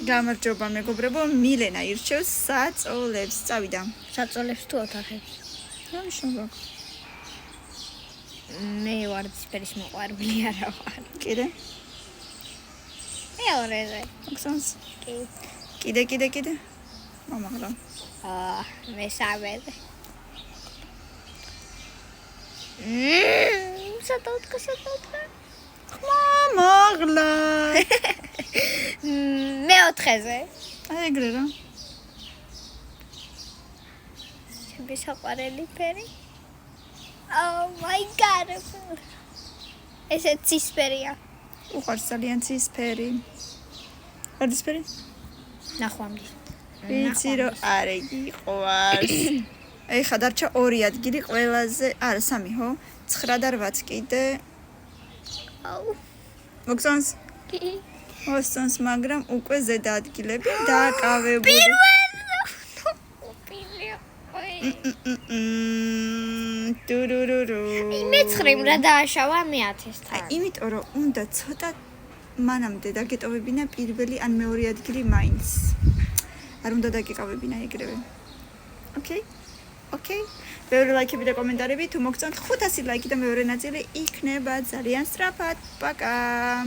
გამარჯობა მეგობრებო, მილენა ირჩევს საწოლებს. წავიდა. საწოლებს თუ ოთახებს? რა მნიშვნელობა აქვს? მე ვარდისფერის მოყვარული არა ვარ. კიდე? მეორეზე. მოხსენს? კი. კიდე? მომაღლა. მესამეზე. სათაუთკა. მომაღლა. მეოთხეზე. აი ეგრე რა. ჩემი საყვარელი ფერი. Oh my god. ესე ცისფერია. უყვარს ძალიან ცისფერი. ვარდისფერი? ნახვამდი. ვიცი რომ არ იყვარს. ეხა დარჩა 2 ადგილი ყველაზე, არა 3 ხო? 9 და 8 კიდე. აუ. მოხსენს? კი. მოსწონს, მაგრამ უკვე ზედა ადგილები დაკავებული. ტურურურუ. მეცხრემ რა დააშავა მე 1000 თან. იმიტომ რომ უნდა ცოტა მანამდე დაგეტოვებინა პირველი ან მეორე ადგილი მაინც. არ უნდა დაგეკავებინა ეგრევე. ოკეი. ბევრი ლაიქები და კომენტარები თუ მოგწონთ 500 ლაიქი და მეორე ნაწილი იქნება ძალიან სწრაფად. პაკა.